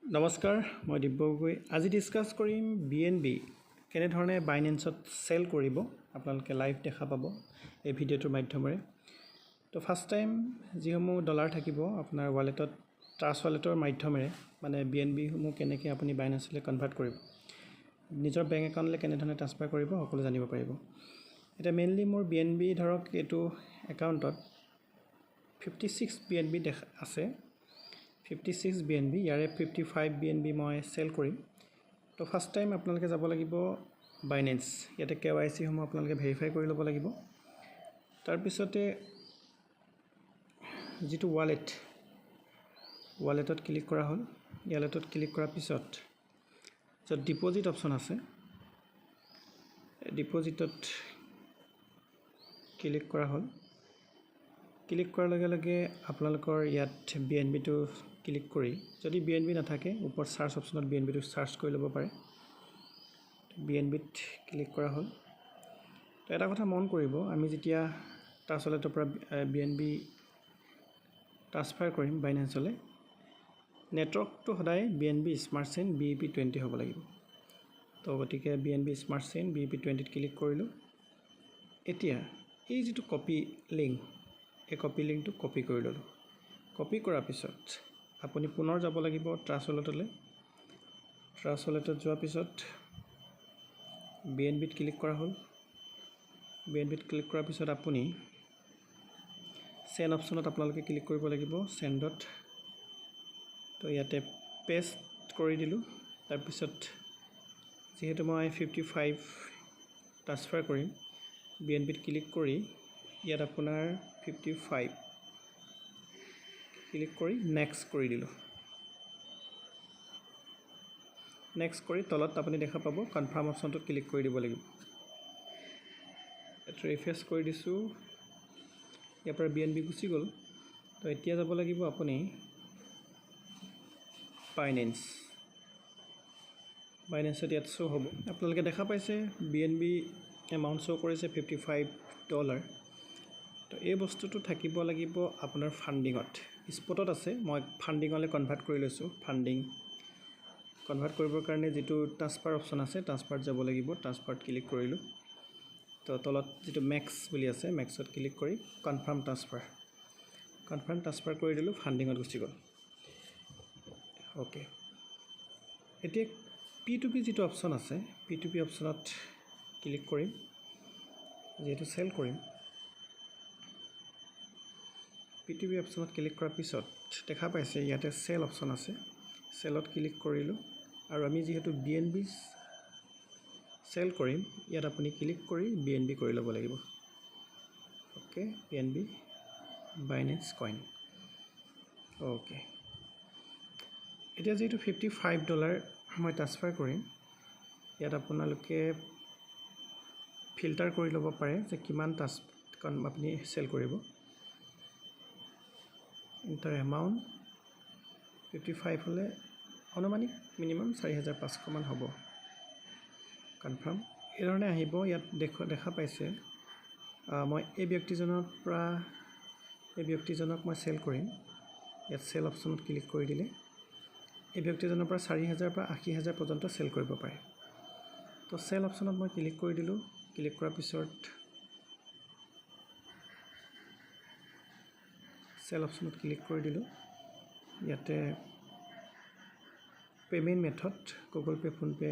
নমস্কাৰ মই দিব্য গগৈ আজি ডিসকাস কৰিম বিএনবি কেনে ধৰণে বাইনেন্সত সেল কৰিব আপোনালোকে লাইভ দেখা পাব এই ভিডিওটোৰ মাধ্যমেৰে তো ফাৰ্স্ট টাইম যিসমূহ ডলাৰ থাকিব আপোনাৰ ওয়ালেটত ট্ৰাষ্ট ওয়ালেটৰ মাধ্যমেৰে মানে বিএনবি সমূহ কেনেকৈ আপুনি বাইনেন্সলৈ কনভাৰ্ট কৰিব নিজৰ বেংক একাউণ্টলৈ কেনে ধৰণে ট্ৰান্সফাৰ কৰিব সকলো জানিব পাৰিব এটা মেইনলি মোৰ বিএনবি ধৰক এটো একাউণ্টত 56 বিএনবি আছে 56 BNB ইয়াৰে 55 BNB মই সেল কৰিম তো ফাৰ্স্ট টাইম আপোনালোকে যাব লাগিব বাইনেন্স ইয়াতে KYC সমূহ আপোনালোকে ভেৰিফাই কৰি ল'ব লাগিব তাৰ পিছতে যেটো ওয়ালেটত ক্লিক কৰা হ'ল ওয়ালেটত ক্লিক কৰাৰ পিছত য'ত ডিপোজিট অপচন আছে ডিপোজিটত ক্লিক কৰা হ'ল ক্লিক কৰাৰ লগে লগে আপোনালোকৰ ইয়াত BNB টো ক্লিক কৰি যদি BNB নাথাকে ওপৰ সাৰ্চ অপচনত BNB টো সাৰ্চ কৰি ল'ব পাৰে BNB ত ক্লিক কৰা হ'ল তো এটা কথা মন কৰিব আমি যেতিয়া ট্ৰান্সলেটৰ পৰা BNB ট্ৰান্সফাৰ কৰিম বাইনেন্সলৈ নেটৱৰ্কটো সদায় BNB স্মাৰ্ট চেইন BEP20 হ'ব লাগিব তো গতিকে BNB স্মাৰ্ট চেইন BEP20 ত ক্লিক কৰিলো এতিয়া এই যেটো কপি লিংক এই কপি লিংকটো কপি কৰি ললো কপি কৰাৰ পিছত আপুনি পুনৰ যাব লাগিব ট্ৰাষ্ট ওয়ালেটলৈ ট্ৰাষ্ট ওয়ালেটত যোৱাৰ পিছত BNB ত ক্লিক কৰা হ'ল BNB ত ক্লিক কৰাৰ পিছত আপুনি সেন্ড অপচনত আপোনালোকে ক্লিক কৰিব লাগিব সেন্ডত তো ইয়াতে পেষ্ট কৰি দিলো তাৰ পিছত যেহেতু মই 55 ট্ৰান্সফাৰ কৰিম BNB ত ক্লিক কৰি ইয়াত আপোনাৰ 55 ক্লিক কৰি নেক্সট কৰি দিলো নেক্সট কৰি তলত আপুনি দেখা পাব কনফাৰ্ম অপচনটোত ক্লিক কৰি দিব লাগিব এটা ৰিফ্ৰেছ কৰি দিছো ইয়াৰ পৰা BNB গুচি গ'ল তো এতিয়া যাব লাগিব আপুনি বাইনেন্সত ইয়াত শো হ'ব আপোনালোকে দেখা পাইছে BNB এমাউন্ট শো কৰিছে $55 তো এই বস্তুটো থাকিব লাগিব আপোনাৰ ফান্ডিংত স্পটত আছে মই ফান্ডিংলৈ কনভাৰ্ট কৰি লৈছো ফান্ডিং কনভাৰ্ট কৰিবৰ কাৰণে যেটো ট্ৰান্সফাৰ অপচন আছে ট্ৰান্সফাৰত যাব লাগিব ট্ৰান্সফাৰত ক্লিক কৰিলো তো তলত যেটো ম্যাক্স বুলি আছে ম্যাক্সত ক্লিক কৰি কনফাৰ্ম ট্ৰান্সফাৰ কৰি দিলো ফান্ডিংত গুচি গ'ল ওকে এতিয়া P2P যেটো অপচন আছে P2P অপচনত ক্লিক কৰিম যেটো সেল কৰিম P2P অপচনত ক্লিক কৰাৰ পিছত দেখা পাইছে ইয়াতে সেল অপচন আছে সেলত ক্লিক কৰিলো আৰু আমি যেহেতু BNB সেল কৰিম ইয়াত আপুনি ক্লিক কৰি BNB কৰি ল'ব লাগিব okay BNB Binance coin okay এতিয়া যেহেতু $55 মই ট্ৰান্সফাৰ কৰিম ইয়াত আপোনালোকে ফিল্টাৰ কৰি ল'ব পাৰে যে কিমান আপুনি সেল কৰিব Enter amount 55 হলে অনুমানিক মিনিমাম 4500 মান হ'ব কনফাৰ্ম এই ধৰণে আহিব ইয়াত দেখা পাইছে মই এই ব্যক্তিজনক মই সেল কৰিম ইয়াত সেল অপচনত ক্লিক কৰি দিলে এই ব্যক্তিজনৰ পৰা 4000 পৰা 80000 পৰ্যন্ত সেল কৰিব পাৰে তো সেল অপচনত মই ক্লিক কৰি দিলো ক্লিক কৰাৰ পিছত সেল অপচনত ক্লিক কৰি দিলো ইয়াতে payment method Google Pay PhonePe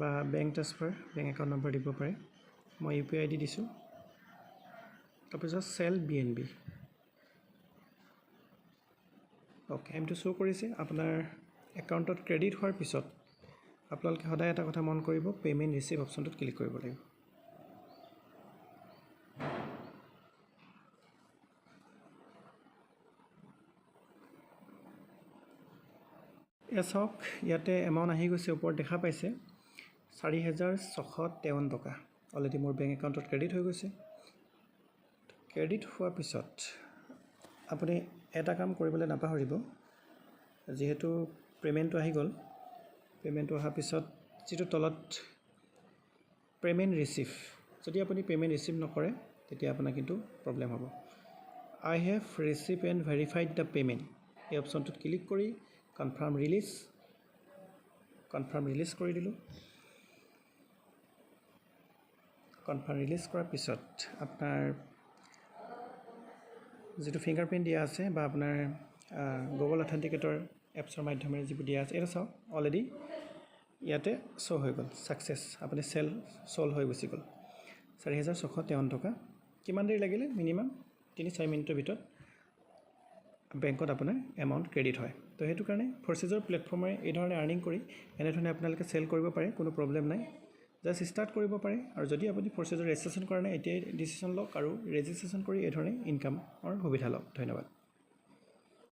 বা bank transfer bank account number দিব পাৰে মই UPI ID দিছো তাৰপিছত সেল BNB ওকে এমটো শো কৰিছে আপোনাৰ একাউণ্টত ক্ৰেডিট হোৱাৰ পিছত আপোনালোকে সদায় এটা কথা মন কৰিব পেমেন্ট ৰিচিভ অপচনটোত ক্লিক কৰিব লাগিব এছক ইয়াতে এমাউন্ট আহি গৈছে ওপৰত দেখা পাইছে 4653 টকা অলৰেডি মোৰ বেংক একাউণ্টত ক্ৰেডিট হৈ গৈছে ক্ৰেডিট হোৱাৰ পিছত আপুনি এটা কাম কৰিবলৈ নাপাহৰিব যেহেতু পেমেন্টটো আহি গ'ল পেমেন্টটো অহাৰ পিছত যেটো তলত পেমেন্ট ৰিচিভ যদি আপুনি পেমেন্ট ৰিচিভ নকৰে তেতিয়া আপোনাৰ কিন্তু প্ৰবলেম হ'ব I have received and verified the payment এই অপচনটোত ক্লিক কৰি কনফাৰ্ম ৰিলিজ কৰি দিলোঁ কনফাৰ্ম ৰিলিজ কৰাৰ পিছত আপোনাৰ যেটো ফিংগাৰপ্ৰিন্ট দিয়া আছে বা আপোনাৰ গুগল অথেন্টিকেটৰ এপছৰ মাধ্যমেৰে যিবোৰ দিয়া আছে এটা চাওক অলৰেডি ইয়াতে শ্ব' হৈ গ'ল সাকসেছ আপুনি সেল সল্ভ হৈ গুচি গ'ল 4653 টকা কিমান দেৰি লাগিলে মিনিমাম 3-4 মিনিটৰ ভিতৰত বেংকত আপোনাৰ এমাউণ্ট ক্ৰেডিট হয় তো হেতু কাৰণে ফৰচেজৰ প্লেটফৰ্মৰে এই ধৰণে আৰ্নিং কৰি এনে ধৰণে আপোনালোকে সেল কৰিব পাৰে কোনো প্ৰবলেম নাই জাস্ট স্টাৰ্ট কৰিব পাৰে আৰু যদি আপুনি ফৰচেজৰ ৰেজিষ্ট্ৰেচন কৰা নাই এতিয়া ডিসিশন লওক আৰু ৰেজিষ্ট্ৰেচন কৰি এই ধৰণে ইনকামৰ সুবিধা লওক ধন্যবাদ